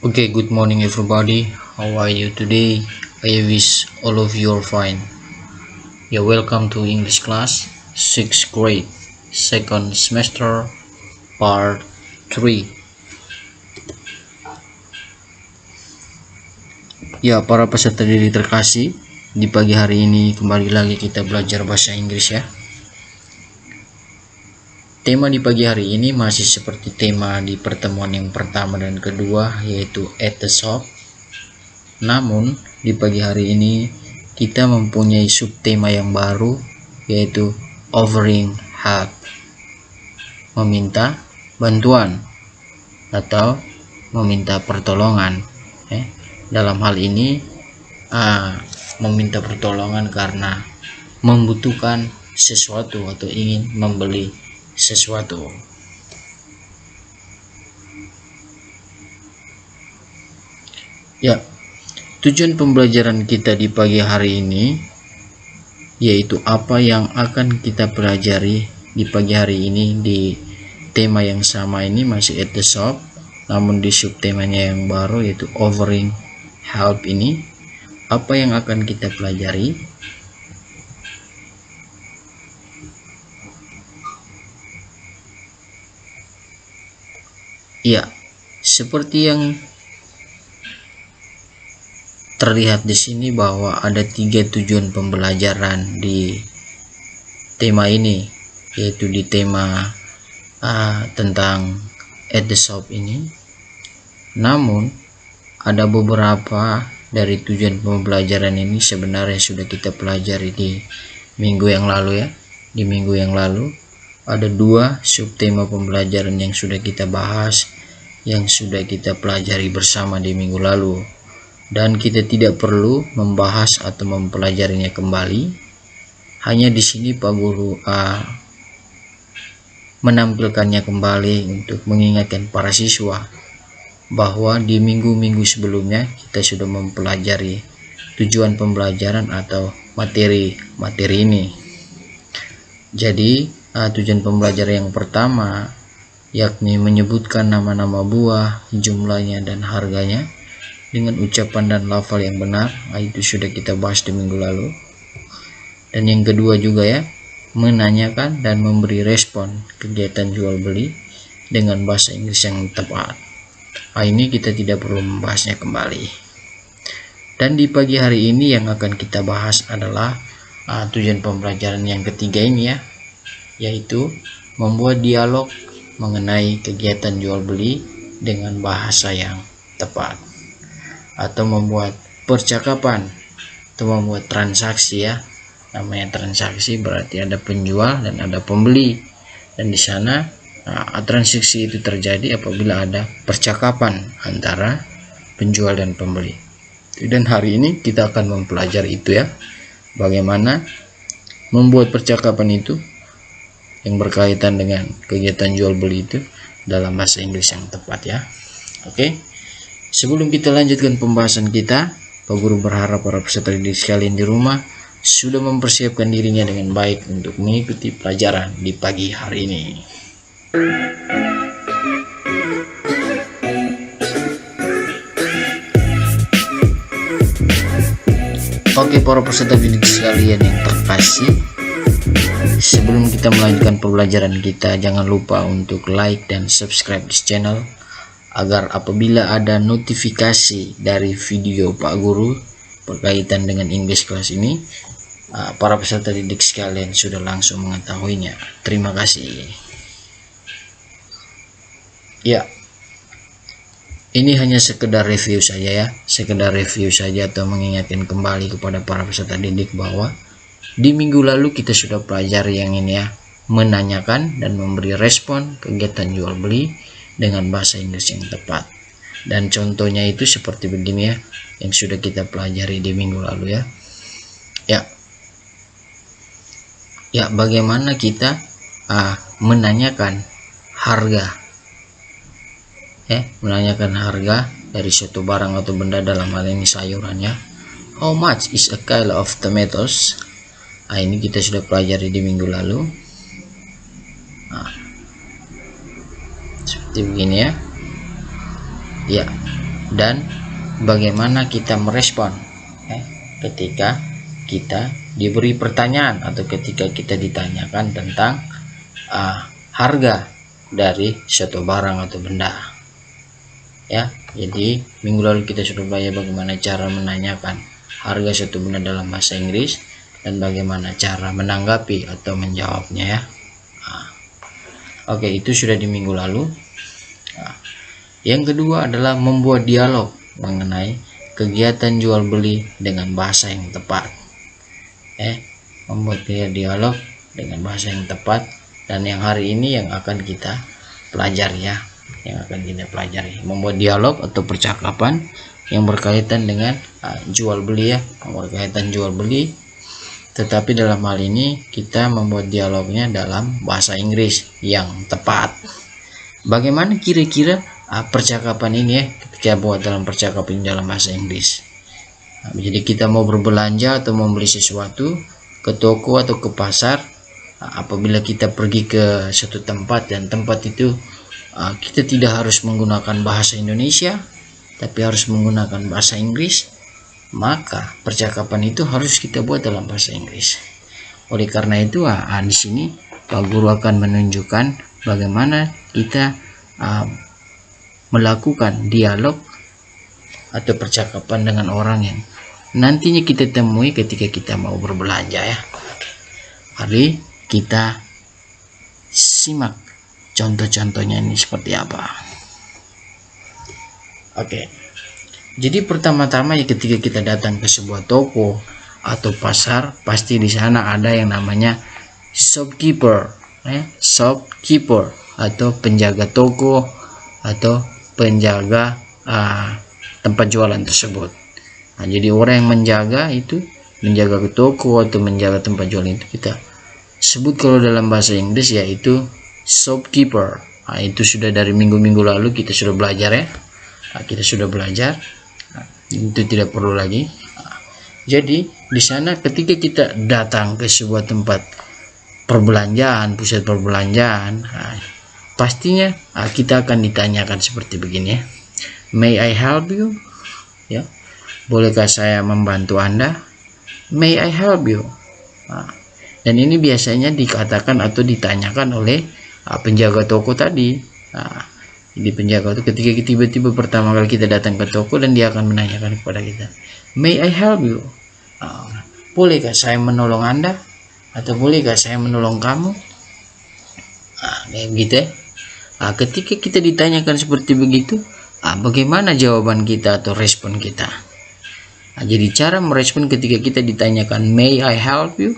Okay, good morning everybody. How are you today? I wish all of you are fine. You're welcome to English class 6th grade, second semester, part 3. Ya, para peserta didik terkasih, di pagi hari ini kembali lagi kita belajar bahasa Inggris ya. Tema di pagi hari ini masih seperti tema di pertemuan yang pertama dan kedua, yaitu at the shop. Namun, di pagi hari ini kita mempunyai subtema yang baru, yaitu offering help, meminta bantuan atau meminta pertolongan. Dalam hal ini meminta pertolongan karena membutuhkan sesuatu atau ingin membeli sesuatu. Ya, tujuan pembelajaran kita di pagi hari ini yaitu apa yang akan kita pelajari di pagi hari ini di tema yang sama ini, masih at the shop, namun di subtemanya yang baru yaitu offering help. Ini apa yang akan kita pelajari? Ya, seperti yang terlihat di sini bahwa ada 3 tujuan pembelajaran di tema ini, yaitu di tema tentang at the shop ini. Namun ada beberapa dari tujuan pembelajaran ini sebenarnya sudah kita pelajari di minggu yang lalu ya. Di minggu yang lalu ada 2 subtema pembelajaran yang sudah kita bahas, yang sudah kita pelajari bersama di minggu lalu, dan kita tidak perlu membahas atau mempelajarinya kembali. Hanya di sini Pak Guru menampilkannya kembali untuk mengingatkan para siswa bahwa di minggu-minggu sebelumnya kita sudah mempelajari tujuan pembelajaran atau materi-materi ini. Jadi tujuan pembelajaran yang pertama yakni menyebutkan nama-nama buah, jumlahnya dan harganya dengan ucapan dan lafal yang benar. Itu sudah kita bahas di minggu lalu. Dan yang kedua juga ya, menanyakan dan memberi respon kegiatan jual beli dengan bahasa Inggris yang tepat. Ini kita tidak perlu membahasnya kembali. Dan di pagi hari ini yang akan kita bahas adalah tujuan pembelajaran yang ketiga ini ya, yaitu membuat dialog mengenai kegiatan jual beli dengan bahasa yang tepat, atau membuat percakapan atau membuat transaksi ya. Namanya transaksi berarti ada penjual dan ada pembeli, dan di sana transaksi itu terjadi apabila ada percakapan antara penjual dan pembeli. Dan hari ini kita akan mempelajari itu ya, bagaimana membuat percakapan itu yang berkaitan dengan kegiatan jual beli itu dalam bahasa Inggris yang tepat ya. Oke. Sebelum kita lanjutkan pembahasan kita, Pak Guru berharap para peserta didik sekalian di rumah sudah mempersiapkan dirinya dengan baik untuk mengikuti pelajaran di pagi hari ini. Oke, para peserta didik sekalian yang terkasih, sebelum kita melanjutkan pembelajaran kita, jangan lupa untuk like dan subscribe di channel agar apabila ada notifikasi dari video Pak Guru berkaitan dengan English class ini, para peserta didik sekalian sudah langsung mengetahuinya. Terima kasih. Ya, ini hanya sekedar review saja ya, sekedar review saja atau mengingatkan kembali kepada para peserta didik bahwa di minggu lalu kita sudah pelajari yang ini ya, menanyakan dan memberi respon kegiatan jual beli dengan bahasa Inggris yang tepat. Dan contohnya itu seperti begini ya, yang sudah kita pelajari di minggu lalu ya. Ya, bagaimana kita menanyakan harga menanyakan harga dari suatu barang atau benda, dalam hal ini sayurannya. How much is a kilo of tomatoes? Ini kita sudah pelajari di minggu lalu. Seperti begini ya. Ya, dan bagaimana kita merespon ketika kita diberi pertanyaan atau ketika kita ditanyakan tentang harga dari suatu barang atau benda. Ya, jadi minggu lalu kita sudah belajar bagaimana cara menanyakan harga suatu benda dalam bahasa Inggris dan bagaimana cara menanggapi atau menjawabnya ya. Oke, itu sudah di minggu lalu. Yang kedua adalah membuat dialog mengenai kegiatan jual beli dengan bahasa yang tepat. Membuat dialog dengan bahasa yang tepat, dan yang hari ini yang akan kita pelajari ya, membuat dialog atau percakapan yang berkaitan dengan jual beli ya, tetapi dalam hal ini kita membuat dialognya dalam bahasa Inggris yang tepat. Bagaimana kira-kira percakapan ini ya, ketika buat dalam percakapan dalam bahasa Inggris? Jadi kita mau berbelanja atau membeli sesuatu ke toko atau ke pasar, apabila kita pergi ke suatu tempat dan tempat itu kita tidak harus menggunakan bahasa Indonesia tapi harus menggunakan bahasa Inggris, maka percakapan itu harus kita buat dalam bahasa Inggris. Oleh karena itu di sini Pak Guru akan menunjukkan bagaimana kita melakukan dialog atau percakapan dengan orang yang nantinya kita temui ketika kita mau berbelanja ya. Mari kita simak contoh-contohnya ini seperti apa. Oke. Jadi pertama-tama ya, ketika kita datang ke sebuah toko atau pasar, pasti di sana ada yang namanya shopkeeper, shopkeeper atau penjaga toko atau penjaga tempat jualan tersebut. Jadi orang yang menjaga ke toko atau menjaga tempat jualan itu kita sebut kalau dalam bahasa Inggris yaitu shopkeeper. Itu sudah dari minggu-minggu lalu kita sudah belajar ya. Itu tidak perlu lagi. Jadi di sana ketika kita datang ke sebuah tempat perbelanjaan, pusat perbelanjaan, pastinya kita akan ditanyakan seperti begini ya. May I help you? Ya. Bolehkah saya membantu Anda? May I help you? Dan ini biasanya dikatakan atau ditanyakan oleh penjaga toko tadi. Jadi penjaga itu ketika tiba-tiba pertama kali kita datang ke toko dan dia akan menanyakan kepada kita, May I help you? Bolehkah saya menolong Anda? Atau bolehkah saya menolong kamu? Kayak begitu ya. Ketika kita ditanyakan seperti begitu, bagaimana jawaban kita atau respon kita? Jadi cara merespon ketika kita ditanyakan May I help you?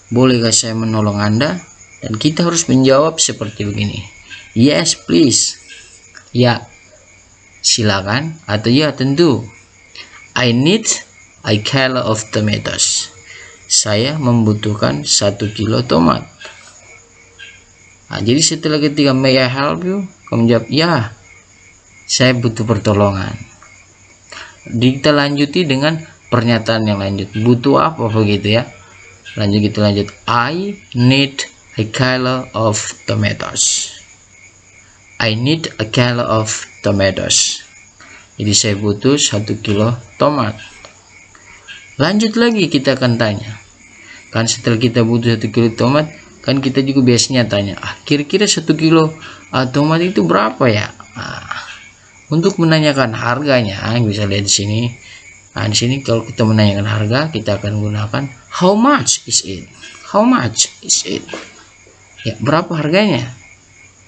Bolehkah saya menolong Anda? Dan kita harus menjawab seperti begini. Yes, please. Ya, silakan. Atau ya, tentu. I need a kilo of tomatoes. Saya membutuhkan 1 kilo tomat. Jadi setelah ketika May I help you? Kamu jawab, ya, saya butuh pertolongan. Kita lanjuti dengan pernyataan yang lanjut. Butuh apa begitu ya? Lanjut. I need a kilo of tomatoes. I need a kilo of tomatoes. Jadi saya butuh 1 kilo tomat. Lanjut lagi kita akan tanya. Kan setelah kita butuh 1 kilo tomat, kan kita juga biasanya tanya, kira-kira 1 kilo tomat itu berapa ya? Untuk menanyakan harganya, bisa lihat di sini. Di sini kalau kita menanyakan harga, kita akan gunakan how much is it? How much is it? Ya, berapa harganya?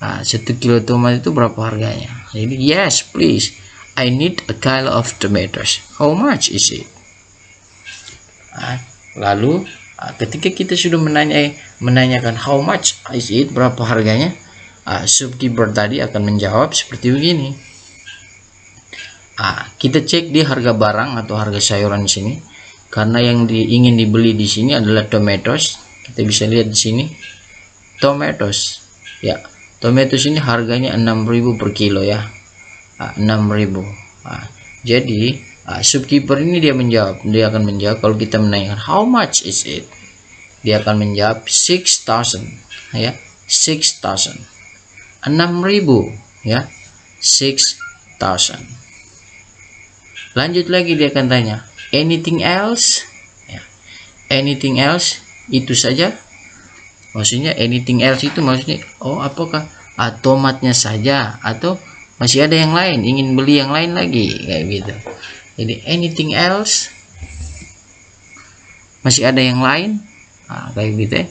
1 kilo tomat itu berapa harganya? Jadi yes, please. I need a kilo of tomatoes. How much is it? Lalu ketika kita sudah menanyakan how much is it, berapa harganya, shopkeeper tadi akan menjawab seperti begini. Kita cek di harga barang atau harga sayuran di sini, karena yang ingin dibeli di sini adalah tomatoes. Kita bisa lihat di sini tomatoes. Ya, tomatoes ini harganya 6.000 per kilo ya. 6.000. Jadi shopkeeper ini dia akan menjawab kalau kita menanyakan how much is it, dia akan menjawab 6,000 ya, 6,000. 6.000 ya, 6,000. Lanjut lagi dia akan tanya, anything else? Ya. Anything else? Itu saja. Maksudnya anything else itu maksudnya, oh apakah tomatnya saja atau masih ada yang lain, ingin beli yang lain lagi, kayak gitu. Jadi anything else, masih ada yang lain, kayak gitu ya.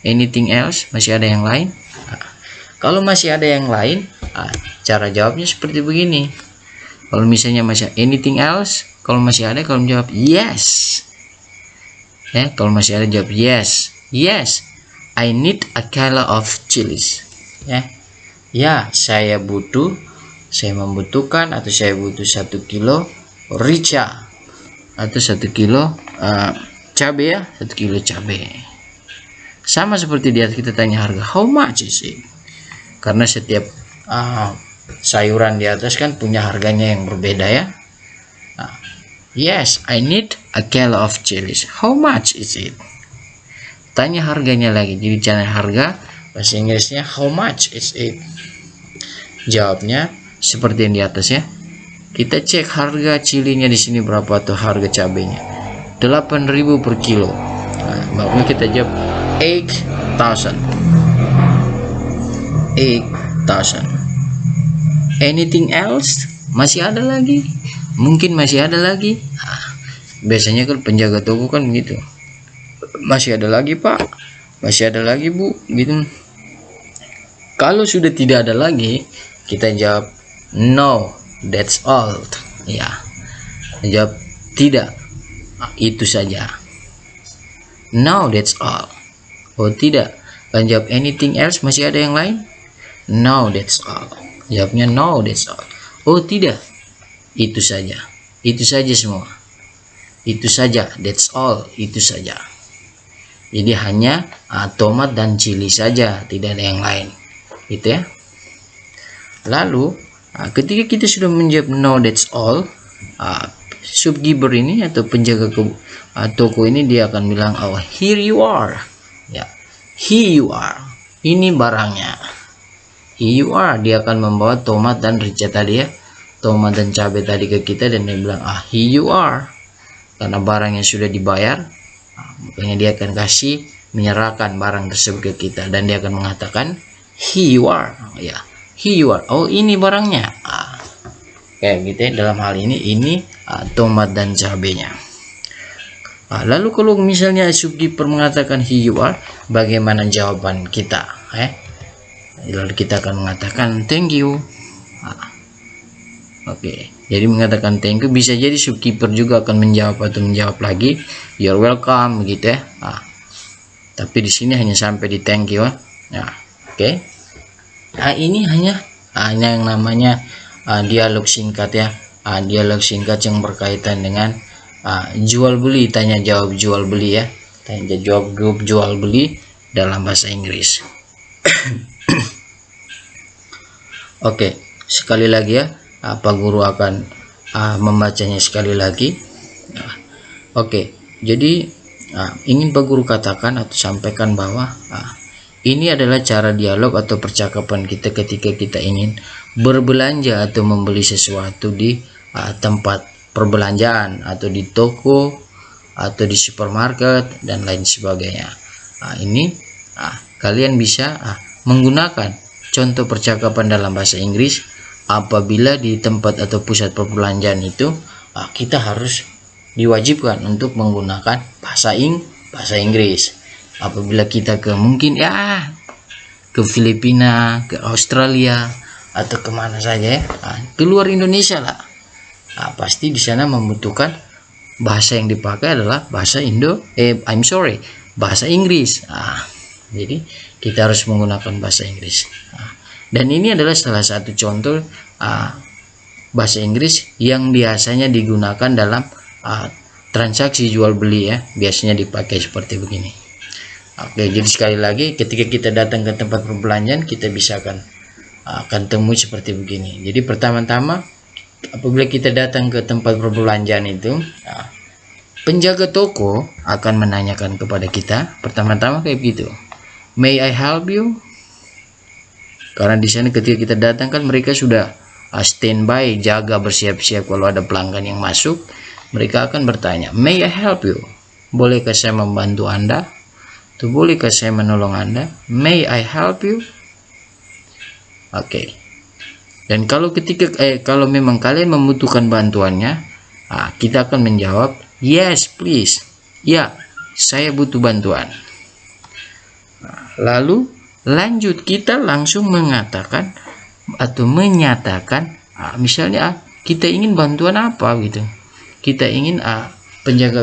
Anything else, masih ada yang lain. Kalau masih ada yang lain, cara jawabnya seperti begini. Kalau misalnya masih anything else, kalau masih ada, kalau menjawab yes, ya, kalau masih ada jawab yes. Yes, I need a kilo of chilies. Ya, saya membutuhkan atau saya butuh 1 kilo rica atau 1 kilo cabai, ya, 1 kilo cabai. Sama seperti di atas kita tanya harga, how much is it? Karena setiap sayuran di atas kan punya harganya yang berbeda, ya. Yes, I need a kilo of chilies. How much is it? Tanya harganya lagi. Jadi jangan harga, bahasa Inggrisnya how much is it? Jawabnya seperti yang di atas, ya. Kita cek harga cilinya di sini berapa atau harga cabenya. 8.000 per kilo. Makanya kita jawab 8,000. 8,000. Anything else? Masih ada lagi? Mungkin masih ada lagi. Biasanya kan penjaga toko kan begitu. Masih ada lagi, Pak? Masih ada lagi, Bu? Gitu. Kalau sudah tidak ada lagi, kita jawab no, that's all. Ya. Jawab tidak. Itu saja. No, that's all. Oh, tidak. Kan jawab anything else, masih ada yang lain? No, that's all. Jawabnya no, that's all. Oh, tidak. Itu saja. Itu saja semua. Itu saja, that's all. Itu saja. Jadi hanya tomat dan chili saja, tidak ada yang lain. Gitu, ya. Lalu ketika kita sudah menjawab no, that's all, shopkeeper ini atau penjaga toko ini dia akan bilang, oh, here you are. Ya. Here you are. Ini barangnya. Here you are. Dia akan membawa tomat dan rica tadi, ya. Tomat dan cabai tadi ke kita dan dia bilang, here you are. Karena barangnya sudah dibayar, makanya dia akan menyerahkan barang tersebut ke kita dan dia akan mengatakan here you are. Ya. Here you are. Oh, ini barangnya. Kayak gitu, ya. Dalam hal ini tomat dan cabenya. Lalu kalau misalnya shopkeeper mengatakan here you are, bagaimana jawaban kita? Lalu kita akan mengatakan thank you. Oke, jadi mengatakan thank you, bisa jadi shopkeeper juga akan menjawab atau menjawab lagi you're welcome, gitu, ya. Tapi di sini hanya sampai di thank you. Nah, oke. Ini hanya yang namanya dialog singkat, ya. Dialog singkat yang berkaitan dengan jual beli, tanya jawab jual beli, ya. Tanya jawab grup jual beli dalam bahasa Inggris. Oke, sekali lagi, ya. Pak Guru akan membacanya sekali lagi. Oke, jadi ingin Pak Guru katakan atau sampaikan bahwa ini adalah cara dialog atau percakapan kita ketika kita ingin berbelanja atau membeli sesuatu di tempat perbelanjaan atau di toko atau di supermarket dan lain sebagainya. Ini kalian bisa menggunakan contoh percakapan dalam bahasa Inggris apabila di tempat atau pusat perbelanjaan itu kita harus diwajibkan untuk menggunakan bahasa Inggris. Apabila kita mungkin ke Filipina, ke Australia atau kemana saja, ya, keluar Indonesia lah, pasti di sana membutuhkan bahasa yang dipakai adalah bahasa bahasa Inggris. Jadi kita harus menggunakan bahasa Inggris. Dan ini adalah salah satu contoh bahasa Inggris yang biasanya digunakan dalam transaksi jual beli, ya. Biasanya dipakai seperti begini. Oke, jadi sekali lagi ketika kita datang ke tempat perbelanjaan kita bisa akan temui seperti begini. Jadi pertama-tama apabila kita datang ke tempat perbelanjaan itu, penjaga toko akan menanyakan kepada kita pertama-tama kayak begitu, may I help you? Karena di sana ketika kita datang kan mereka sudah standby, jaga, bersiap-siap kalau ada pelanggan yang masuk. Mereka akan bertanya, "May I help you?" Bolehkah saya membantu Anda? Tuh, bolehkah saya menolong Anda? May I help you? Oke. Dan kalau kalau memang kalian membutuhkan bantuannya, kita akan menjawab, "Yes, please." Ya, saya butuh bantuan. Lalu lanjut, kita langsung mengatakan atau menyatakan, misalnya kita ingin bantuan apa gitu. Kita ingin penjaga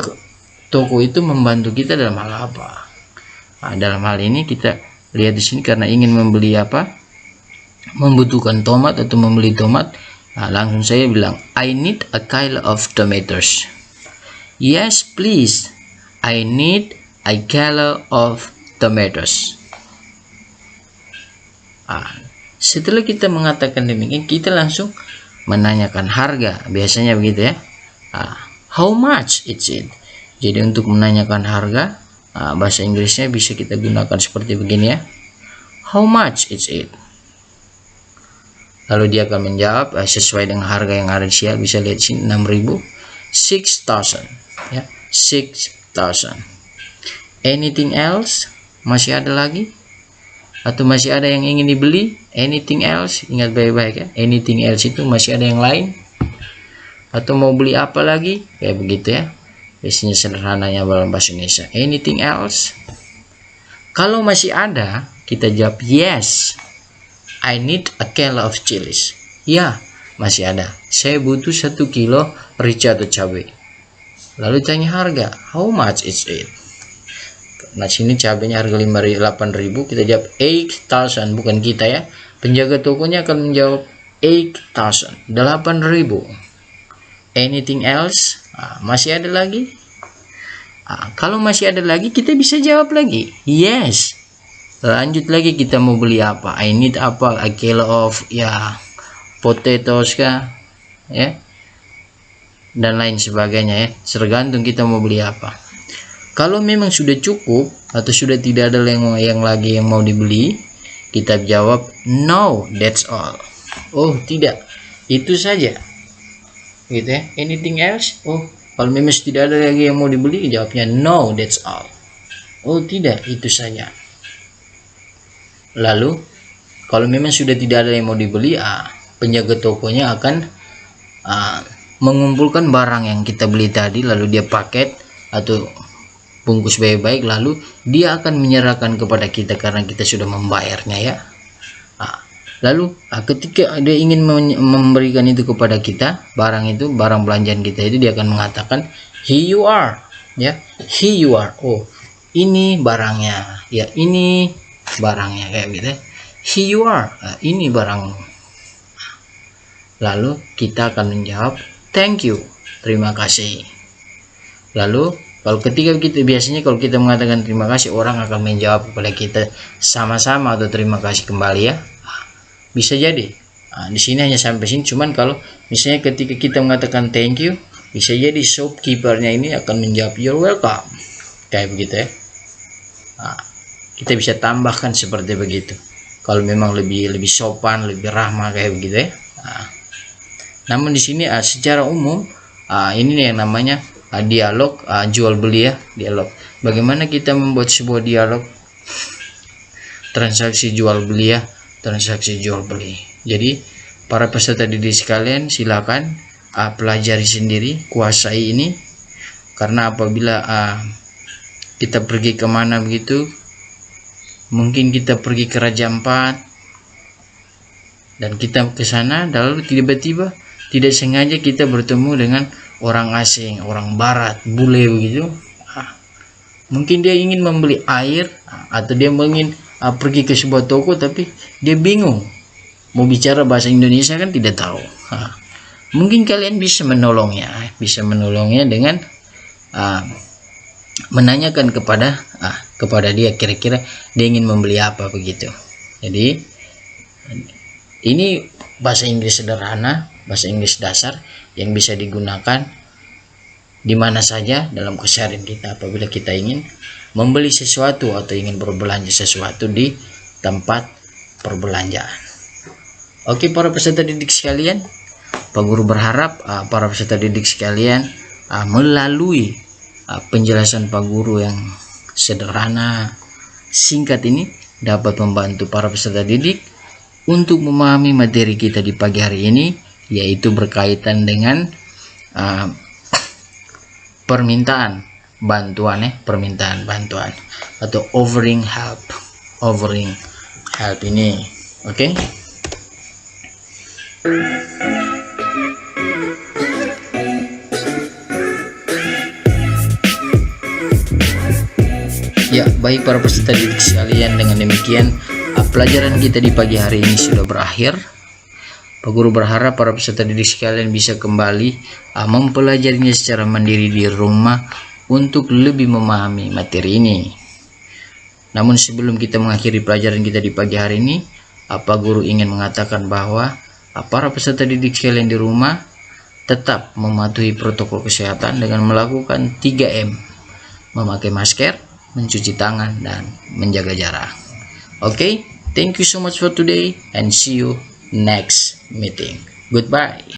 toko itu membantu kita dalam hal apa. Dalam hal ini kita lihat di sini karena ingin membeli membutuhkan tomat atau membeli tomat, langsung saya bilang, "I need a kilo of tomatoes." Yes, please. I need a kilo of tomatoes. Setelah kita mengatakan demikian, kita langsung menanyakan harga. Biasanya begitu ya. How much is it? Jadi untuk menanyakan harga, bahasa Inggrisnya bisa kita gunakan seperti begini ya. How much is it? Lalu dia akan menjawab sesuai dengan harga yang ada di sini. Bisa lihat sini 6.000, 6,000 ya, 6,000. Anything else? Masih ada lagi? Atau masih ada yang ingin dibeli? Anything else? Ingat baik-baik ya. Anything else itu masih ada yang lain? Atau mau beli apa lagi? Kayak begitu ya. Biasanya sederhananya dalam bahasa Indonesia. Anything else? Kalau masih ada, kita jawab yes. I need a kilo of chilies. Ya, masih ada. Saya butuh 1 kilo rica atau cabai. Lalu tanya harga. How much is it? Nah, sini cabenya harga 8.000, kita jawab 8,000, bukan kita ya. Penjaga tokonya akan menjawab 8,000, 8.000. Anything else? Masih ada lagi? Kalau masih ada lagi, kita bisa jawab lagi, yes. Lanjut lagi, kita mau beli apa? I need apa? A kilo of potatoes kah? Ya. Dan lain sebagainya ya. Tergantung kita mau beli apa. Kalau memang sudah cukup atau sudah tidak ada yang lagi yang mau dibeli, kita jawab no, that's all. Oh, tidak. Itu saja. Gitu ya. Anything else? Oh, kalau memang tidak ada lagi yang mau dibeli, jawabnya no, that's all. Oh, tidak, itu saja. Lalu kalau memang sudah tidak ada yang mau dibeli, penjaga tokonya akan mengumpulkan barang yang kita beli tadi, lalu dia paket atau bungkus baik-baik, lalu dia akan menyerahkan kepada kita karena kita sudah membayarnya ya. Lalu ketika dia ingin memberikan itu kepada kita, barang belanjaan kita itu, dia akan mengatakan here you are ya, here you are. Oh, ini barangnya ya, ini barangnya, kayak gitu ya. Here you are, ini barang. Lalu kita akan menjawab thank you, terima kasih. Lalu kalau ketika kita biasanya kalau kita mengatakan terima kasih, orang akan menjawab kepada kita sama-sama atau terima kasih kembali ya. Bisa jadi di sini hanya sampai sini. Cuman kalau misalnya ketika kita mengatakan thank you, bisa jadi shopkeepernya ini akan menjawab you're welcome, kayak begitu ya. Kita bisa tambahkan seperti begitu kalau memang lebih sopan, lebih ramah kayak begitu ya. Namun di sini secara umum ini yang namanya dialog jual beli ya, dialog. Bagaimana kita membuat sebuah dialog transaksi jual beli ya, transaksi jual beli. Jadi para peserta didik sekalian, silakan pelajari sendiri, kuasai ini, karena apabila kita pergi kemana begitu, mungkin kita pergi ke Raja Ampat dan kita ke sana, lalu tiba-tiba tidak sengaja kita bertemu dengan orang asing, orang barat, bule begitu. Mungkin dia ingin membeli air atau dia ingin pergi ke sebuah toko, tapi dia bingung mau bicara bahasa Indonesia, kan tidak tahu. Mungkin kalian bisa menolongnya dengan menanyakan kepada dia kira-kira dia ingin membeli apa begitu. Jadi ini bahasa Inggris sederhana, bahasa Inggris dasar yang bisa digunakan di mana saja dalam keseharian kita apabila kita ingin membeli sesuatu atau ingin berbelanja sesuatu di tempat perbelanjaan. Oke, para peserta didik sekalian, Pak Guru berharap para peserta didik sekalian melalui penjelasan Pak Guru yang sederhana, singkat ini dapat membantu para peserta didik untuk memahami materi kita di pagi hari ini, yaitu berkaitan dengan permintaan bantuan atau offering help ini. Oke. Ya, baik para peserta didik sekalian, dengan demikian pelajaran kita di pagi hari ini sudah berakhir. Pak Guru berharap para peserta didik sekalian bisa kembali mempelajarinya secara mandiri di rumah untuk lebih memahami materi ini. Namun sebelum kita mengakhiri pelajaran kita di pagi hari ini, Pak Guru ingin mengatakan bahwa para peserta didik sekalian di rumah tetap mematuhi protokol kesehatan dengan melakukan 3M, memakai masker, mencuci tangan, dan menjaga jarak. Okay, thank you so much for today and see you next meeting. Goodbye.